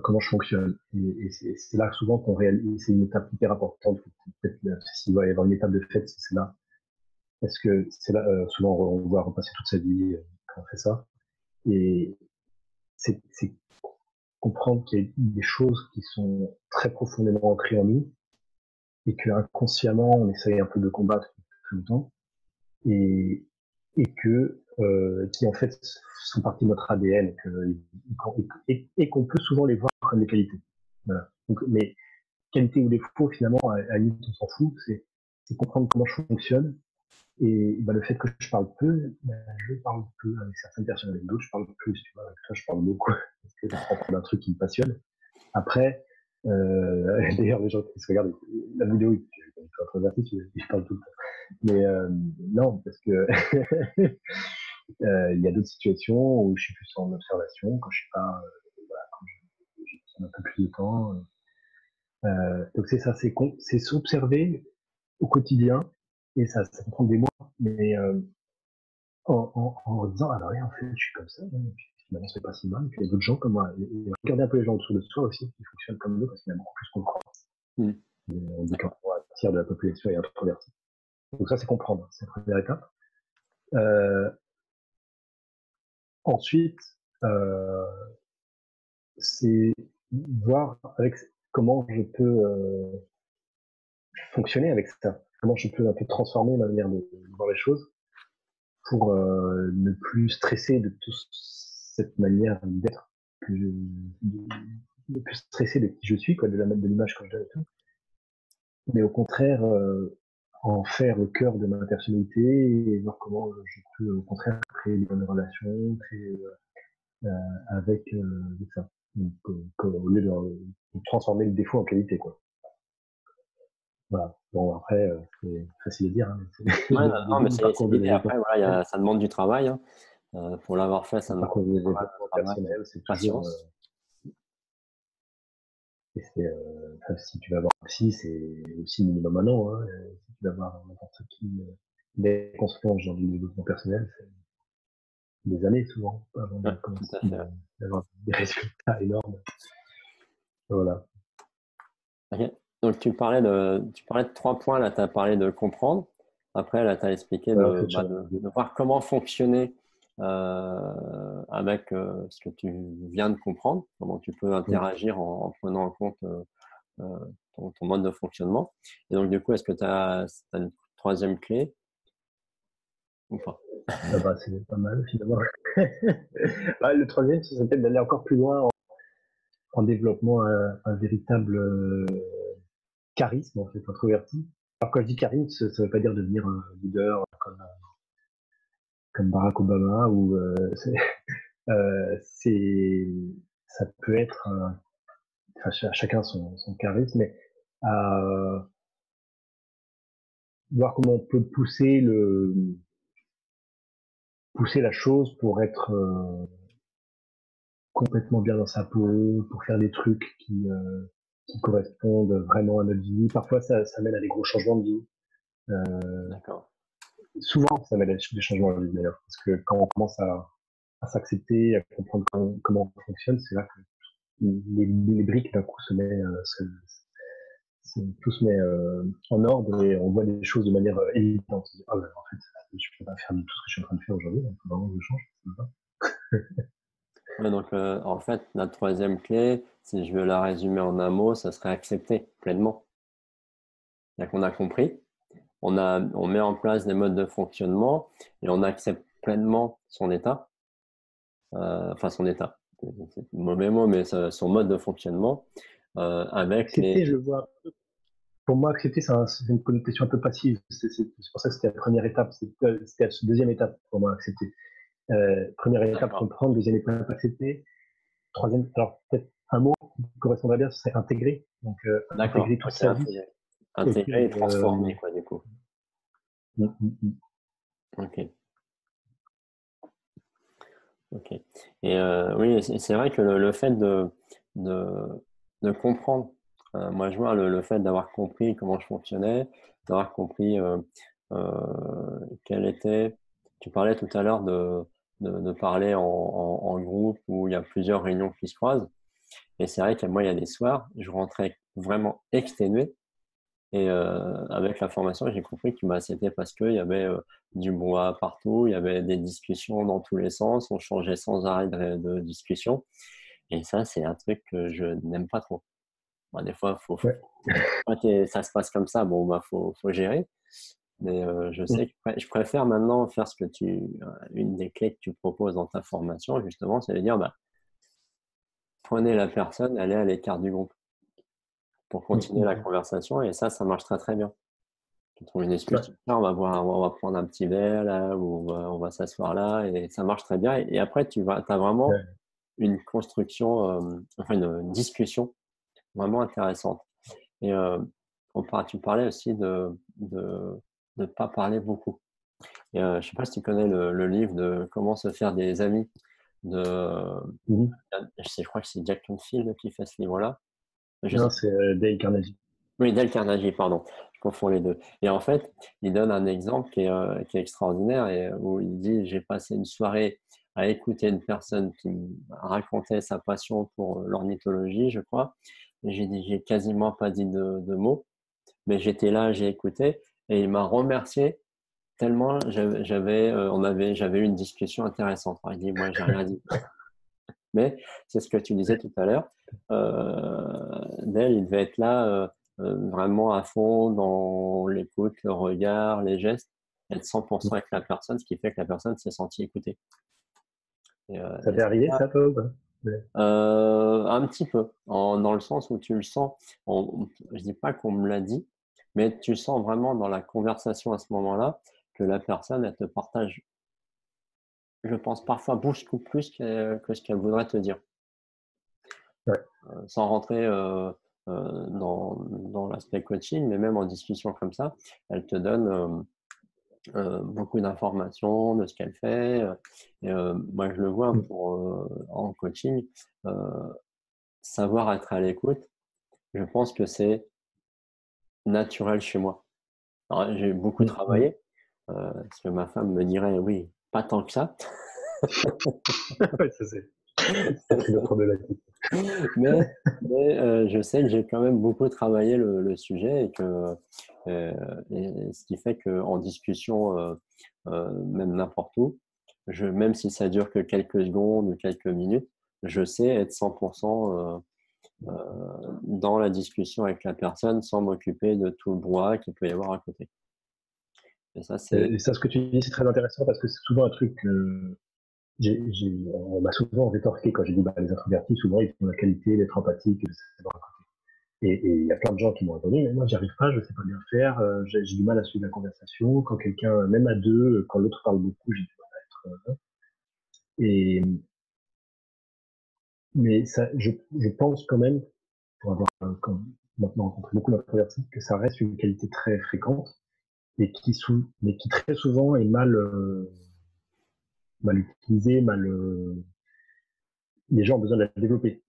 comment je fonctionne. Et c'est là que souvent qu'on réalise, c'est une étape hyper importante. Peut-être s'il doit y avoir une étape de fait, c'est là. Parce que c'est là, souvent on voit repasser toute sa vie quand on fait ça. Et c'est comprendre qu'il y a des choses qui sont très profondément ancrées en nous et que inconsciemment on essaye un peu de combattre tout le temps et que qui en fait sont partie de notre ADN et qu'on peut souvent les voir comme des qualités. Voilà. Donc, mais qualité ou défaut finalement à la limite on s'en fout, c'est comprendre comment je fonctionne et bah, le fait que je parle peu, bah, je parle peu avec certaines personnes, avec d'autres je parle plus, tu vois, avec toi je parle beaucoup parce que je parle d'un truc qui me passionne. Après, d'ailleurs, les gens qui se regardent la vidéo, je suis pas du tout introverti, je parle tout le temps. Mais non, parce que il y a d'autres situations où je suis plus en observation, quand je suis pas, voilà, quand j'ai un peu plus de temps. Donc c'est ça, c'est s'observer au quotidien, et ça peut prendre des mois, mais en disant, ah bah oui, en fait, je suis comme ça, ouais, et puis finalement, c'est pas si mal, et puis il y a d'autres gens comme moi, et regarder un peu les gens autour de soi aussi, qui fonctionnent comme nous, parce qu'il y a beaucoup plus qu'on le croit. Mm. On dit qu'un D'accord. tiers de la population est introvertie. Donc ça, c'est comprendre, c'est la première étape. Euh, ensuite, euh, c'est voir avec comment je peux fonctionner avec ça, comment je peux un peu transformer ma manière de voir les choses pour ne plus stresser de toute cette manière d'être, ne plus stresser de qui je suis, quoi, de l'image que je donne et tout, mais au contraire en faire le cœur de ma personnalité et voir comment je peux au contraire créer des bonnes relations, créer avec ça. Donc, au lieu de transformer le défaut en qualité, quoi. Voilà. Bon, après, c'est facile à dire, hein, Ouais, non, non, mais le c'est parcours de l'idée. développement Après, voilà, personnel. ça demande du travail. Hein. Pour l'avoir fait, Le ça demande parcours de pas mal de développement travail, personnel, c'est toujours, patience. et c'est, enfin, si tu vas voir un psy, c'est aussi minimum un an, hein. Si tu vas voir n'importe qui, dès qu'on se plonge dans le développement personnel, c'est des années souvent avant Ouais, de tout commencer, à fait. d'avoir des résultats énormes. Voilà. Ok. Donc, tu parlais de trois points. Là, tu as parlé de comprendre. Après, là, tu as expliqué Ouais, en fait, j'en ai deux. de voir comment fonctionner avec ce que tu viens de comprendre, comment tu peux Mm. interagir en prenant en compte ton mode de fonctionnement. Et donc, du coup, est-ce que tu as une troisième clé ou pas? Ah bah, c'est pas mal, finalement. Bah, le troisième, ce serait peut-être d'aller encore plus loin en développement un véritable charisme, en fait, introverti. Alors, quand je dis charisme, ça veut pas dire devenir un leader comme Barack Obama ou c'est ça peut être enfin, chacun son charisme, mais à voir comment on peut pousser la chose pour être complètement bien dans sa peau, pour faire des trucs qui correspondent vraiment à notre vie. Parfois, ça mène à des gros changements de vie. D'accord. Souvent, ça mène à des changements de vie d'ailleurs, parce que quand on commence à s'accepter, à comprendre comment on fonctionne, c'est là que les briques d'un coup tout se met en ordre et on voit les choses de manière évidente. On se dit, ah ben, en fait, je peux pas faire tout ce que je suis en train de faire aujourd'hui, donc faut vraiment que je change. C'est ça. Ouais, donc, en fait, la troisième clé, si je veux la résumer en un mot, ça serait accepter pleinement. C'est-à-dire qu'on a compris, on met en place des modes de fonctionnement et on accepte pleinement son état, enfin son état, c'est un mauvais mot, mais son mode de fonctionnement avec Accepter, je le vois. pour moi, accepter, c'est une connotation un peu passive. C'est pour ça que c'était la première étape. C'était la deuxième étape pour moi, accepter. Première étape, comprendre. Deuxième étape, accepter. Troisième, alors peut-être un mot qui correspondrait bien, c'est intégrer. Donc, D'accord. intégrer toute Ok, sa vie. intégrer et transformer, quoi, du coup. Ok. Ok. Et oui, c'est vrai que le fait de, de comprendre, moi je vois le fait d'avoir compris comment je fonctionnais, d'avoir compris quel était, tu parlais tout à l'heure de parler en groupe où il y a plusieurs réunions qui se croisent. Et c'est vrai que moi, il y a des soirs, je rentrais vraiment exténué. Et avec la formation, j'ai compris que bah, c'était parce qu'il y avait du bois partout, il y avait des discussions dans tous les sens, on changeait sans arrêt de discussion. Et ça, c'est un truc que je n'aime pas trop. Bah, des fois, Ouais. ça se passe comme ça, bon, bah, faut gérer. Mais je sais que je préfère maintenant faire une des clés que tu proposes dans ta formation, justement, c'est de dire, bah, prenez la personne, allez à l'écart du groupe pour continuer la conversation. Et ça marche très, très bien. Tu trouves une excuse, tu dis, tiens, on va prendre un petit verre là, ou on va s'asseoir là, et ça marche très bien. Et après, as vraiment une construction, enfin une discussion vraiment intéressante. Et tu parlais aussi de ne pas parler beaucoup. Et je sais pas si tu connais le livre de Comment se faire des amis de, je crois que c'est Jack Canfield qui fait ce livre-là. Non, c'est Dale Carnegie. Oui, Dale Carnegie, pardon. Je confonds les deux. Et en fait, il donne un exemple qui est extraordinaire et où il dit, j'ai passé une soirée à écouter une personne qui me racontait sa passion pour l'ornithologie, je crois. Et j'ai quasiment pas dit de mots, mais j'étais là, j'ai écouté et il m'a remercié tellement j'avais eu une discussion intéressante. Alors, il dit, moi, j'ai rien dit. Mais c'est ce que tu disais tout à l'heure. Dell, il devait être là vraiment à fond dans l'écoute, le regard, les gestes, être 100% avec la personne, ce qui fait que la personne s'est sentie écoutée. Ça t'est arrivé, ça, toi, ou pas? Un petit peu, dans le sens où tu le sens. Je dis pas qu'on me l'a dit, mais tu sens vraiment dans la conversation à ce moment-là que la personne, elle te partage, je pense parfois beaucoup plus que ce qu'elle voudrait te dire. Sans rentrer dans l'aspect coaching, mais même en discussion comme ça, elle te donne beaucoup d'informations de ce qu'elle fait. Moi, je le vois en coaching, savoir être à l'écoute, je pense que c'est naturel chez moi. Alors, j'ai beaucoup travaillé, parce que ma femme me dirait, oui, pas tant que ça. Ouais, ça, c'est une problématique. mais je sais que j'ai quand même beaucoup travaillé le sujet et ce qui fait qu'en discussion, même n'importe où, même si ça dure que quelques secondes ou quelques minutes, je sais être 100% dans la discussion avec la personne sans m'occuper de tout le brouhaha qu'il peut y avoir à côté. Et ça, c'est... Et ça, ce que tu dis, c'est très intéressant parce que c'est souvent un truc que on m'a souvent rétorqué quand j'ai dit, bah, les introvertis, souvent, ils ont la qualité d'être empathiques et de savoir écouter. Et il y a plein de gens qui m'ont répondu, mais moi, j'y arrive pas, je sais pas bien faire, j'ai du mal à suivre la conversation. Quand quelqu'un, même à deux, quand l'autre parle beaucoup, j'ai du mal à être, et, mais ça, je pense quand même, pour avoir maintenant rencontré beaucoup d'introvertis, que ça reste une qualité très fréquente, mais qui très souvent est mal utilisée, les gens ont besoin de la développer.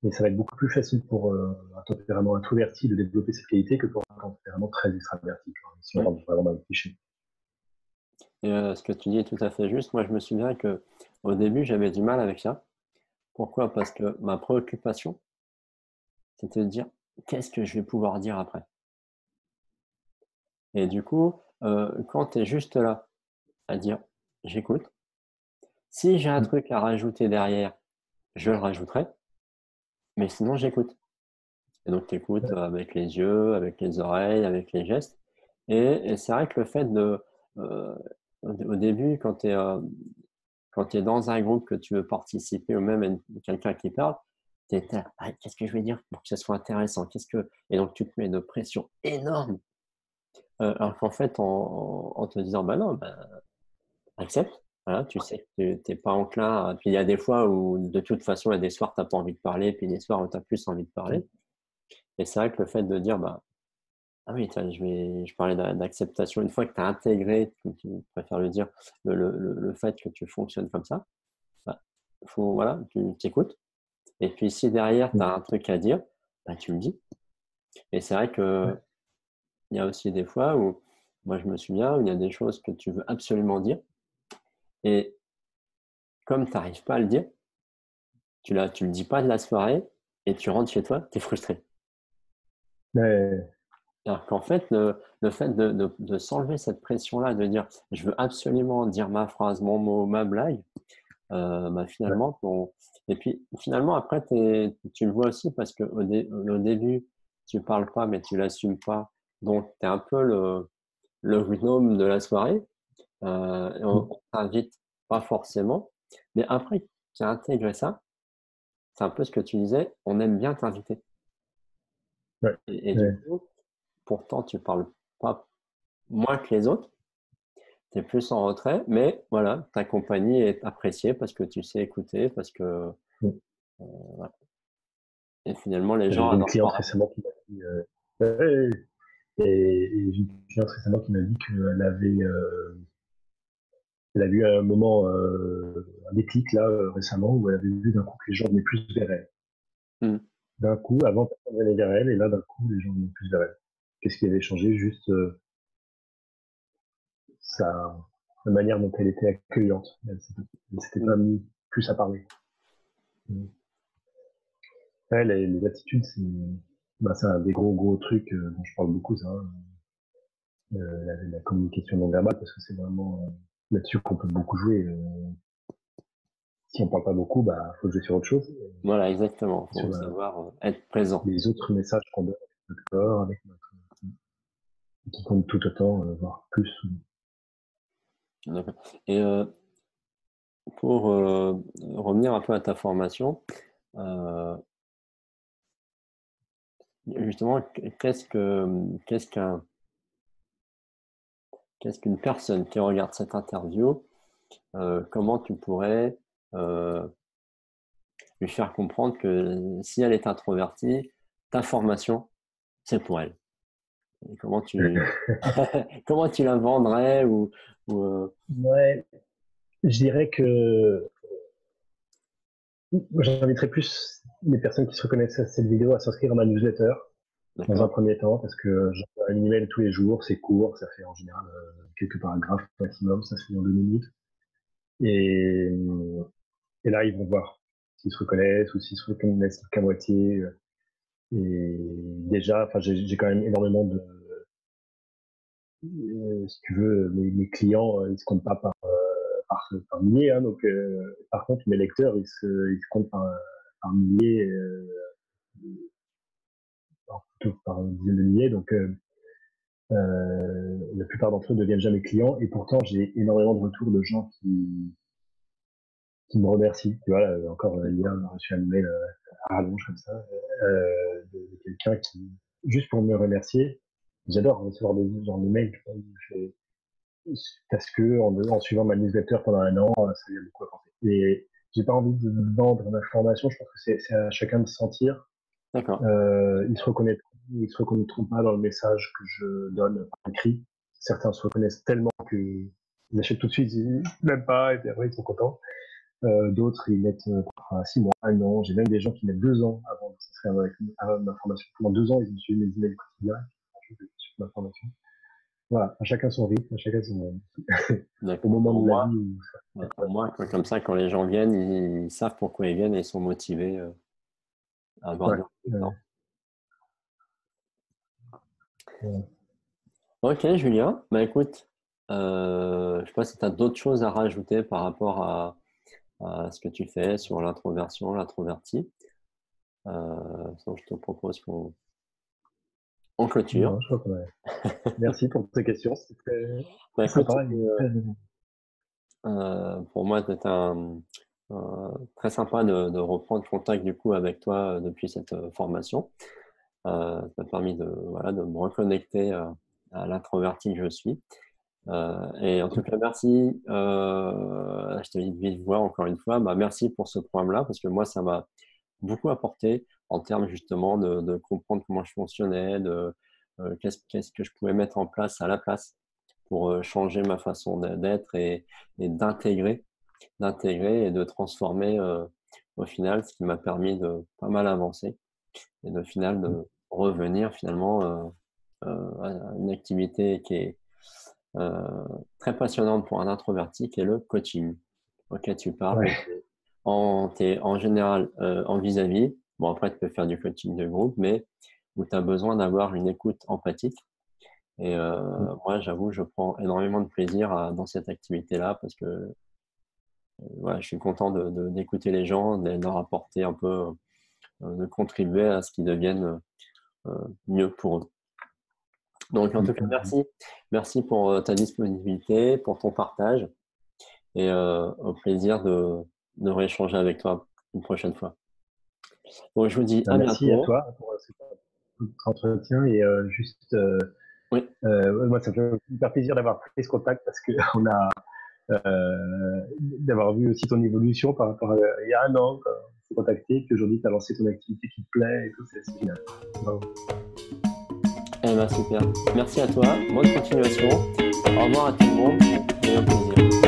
Mais ça va être beaucoup plus facile pour un tempérament introverti de développer cette qualité que pour un tempérament très extraverti, si on Oui. rentre vraiment dans le cliché. Et ce que tu dis est tout à fait juste. Moi, je me souviens que au début, j'avais du mal avec ça. Pourquoi? Parce que ma préoccupation, c'était de dire qu'est-ce que je vais pouvoir dire après. Et du coup, quand tu es juste là à dire j'écoute, si j'ai un truc à rajouter derrière, je le rajouterai, mais sinon j'écoute. Et donc tu écoutes avec les yeux, avec les oreilles, avec les gestes. Et c'est vrai que le fait euh, au début, quand tu es dans un groupe que tu veux participer ou même quelqu'un qui parle, Ah, qu'est-ce que je vais dire pour que ça soit intéressant? Et donc, tu te mets une pression énorme. Alors qu'en fait, en te disant, bah non, bah, accepte. Voilà, tu sais que tu n'es pas enclin. Puis il y a des fois où, de toute façon, il y a des soirs, tu n'as pas envie de parler, puis des soirs où tu as plus envie de parler. Et c'est vrai que le fait de dire, bah, ah oui, tiens, je parlais d'acceptation. Une fois que tu as intégré, tu préfères le dire, le fait que tu fonctionnes comme ça, bah, voilà, tu t'écoutes. Et puis si derrière, tu as un truc à dire, bah, tu me dis. Et c'est vrai que il y a aussi des fois où, moi je me souviens, où il y a des choses que tu veux absolument dire. Et comme tu n'arrives pas à le dire, tu le dis pas de la soirée et tu rentres chez toi, tu es frustré. Ouais, Alors qu'en fait, le fait de s'enlever cette pression-là, de dire je veux absolument dire ma phrase, mon mot, ma blague, bah, ouais, finalement, et puis finalement, après, tu le vois aussi parce au début, tu parles pas, mais tu l'assumes pas. Donc, tu es un peu le gnome de la soirée. Et on t'invite pas forcément. Mais après que tu as intégré ça, c'est un peu ce que tu disais, on aime bien t'inviter. ouais, Et du ouais. coup, pourtant, tu parles pas moins que les autres, tu es plus en retrait, mais voilà, ta compagnie est appréciée parce que tu sais écouter, parce que voilà. Et finalement, les gens J'ai une adorent cliente ça. récemment qui m'a dit, ouais, et j'ai une cliente récemment qui m'a dit elle a eu un moment, un déclic là récemment où elle avait vu d'un coup que les gens venaient plus vers elle. Hmm. D'un coup, avant personne venait vers elle, et là d'un coup les gens venaient plus vers elle. Qu'est-ce qui avait changé? Juste sa la manière dont elle était accueillante. Elle s'était pas Hmm. mis plus à parler. Ouais, les attitudes, c'est un des gros trucs dont je parle beaucoup, ça. Hein. La communication non verbale, parce que c'est vraiment là-dessus qu'on peut beaucoup jouer. Si on parle pas beaucoup, bah faut jouer sur autre chose, Voilà, exactement. Il faut sur savoir être présent. les autres messages qu'on donne avec notre corps, avec notre qui comptent tout autant, voire plus. D'accord. Et pour revenir un peu à ta formation, euh, justement, qu'est-ce qu'une personne qui regarde cette interview, comment tu pourrais euh, lui faire comprendre que si elle est introvertie, ta formation, c'est pour elle. Et comment tu la vendrais ou Ouais, je dirais que j'inviterais plus les personnes qui se reconnaissent à cette vidéo à s'inscrire à ma newsletter dans un d'accord? premier temps, parce que j'envoie un email tous les jours, c'est court, ça fait en général quelques paragraphes maximum, ça se fait en 2 minutes. Et, et là, ils vont voir s'ils se reconnaissent ou s'ils se reconnaissent qu'à moitié. Et déjà, enfin, j'ai quand même énormément de, si tu veux, mes clients, ils se comptent pas par milliers, hein, donc par contre, mes lecteurs, ils se comptent par milliers, plutôt par une dizaine de milliers, donc la plupart d'entre eux ne deviennent jamais clients, et pourtant, j'ai énormément de retours de gens qui me remercient. Tu vois, encore hier, D'accord. j'ai reçu un email à rallonge comme ça, de quelqu'un qui, juste pour me remercier, j'adore recevoir des genre de mails, parce que en suivant ma newsletter pendant un an, ça lui a beaucoup apporté. Et j'ai pas envie de vendre ma formation, je pense que c'est à chacun de sentir. D'accord. Ils se reconnaîtront pas dans le message que je donne par écrit. Certains se reconnaissent tellement qu'ils achètent tout de suite, ils disent même pas, et puis après ils sont contents. D'autres, ils mettent parfois 6 mois, un an. J'ai même des gens qui mettent 2 ans avant de s'inscrire avec ma formation. Pendant 2 ans, ils ont suivi mes emails quotidiens. Sur ma formation. Voilà, à chacun son rythme, à chacun son au D'accord. moment Au de la moins, vie où ouais, au moins, comme ça, quand les gens viennent, ils savent pourquoi ils viennent et ils sont motivés à avoir ouais, du résultat. ouais. Ok, Julien. Bah écoute, je sais pas si tu as d'autres choses à rajouter par rapport à ce que tu fais sur l'introversion, l'introverti. Sinon, je te propose qu'on clôture. Non, je crois qu'on a... Merci pour tes questions, c'était Bah très écoute, sympa et très pour moi, c'était un très sympa de reprendre contact du coup avec toi depuis cette formation. Ça m'a permis voilà, de me reconnecter à l'introverti que je suis. Et en tout cas, merci. Je te dis de vive voix encore une fois. Bah, merci pour ce programme-là parce que moi, ça m'a beaucoup apporté en termes justement de comprendre comment je fonctionnais, qu'est-ce que je pouvais mettre en place à la place pour changer ma façon d'être et d'intégrer et de transformer au final, ce qui m'a permis de pas mal avancer et de final de revenir finalement à une activité qui est très passionnante pour un introverti, qui est le coaching. Ok, tu parles, Ouais, mais t'es en général en vis-à-vis. Bon, après, tu peux faire du coaching de groupe, mais où tu as besoin d'avoir une écoute empathique. Et moi, j'avoue, je prends énormément de plaisir dans cette activité-là parce que ouais, je suis content d'écouter les gens, de leur apporter un peu, de contribuer à ce qu'ils deviennent mieux pour eux. Donc, en tout cas, merci. Merci pour ta disponibilité, pour ton partage et au plaisir de rééchanger avec toi une prochaine fois. Bon, je vous dis à merci à bientôt. toi pour cet entretien et Oui, moi ça me fait super plaisir d'avoir pris ce contact parce que on a d'avoir vu aussi ton évolution par rapport à il y a un an quand on s'est contacté, puis aujourd'hui tu as lancé ton activité qui te plaît et tout, c'est génial. Bravo. eh ben, super. Merci à toi. Bonne continuation. Au revoir à tout le monde et au plaisir.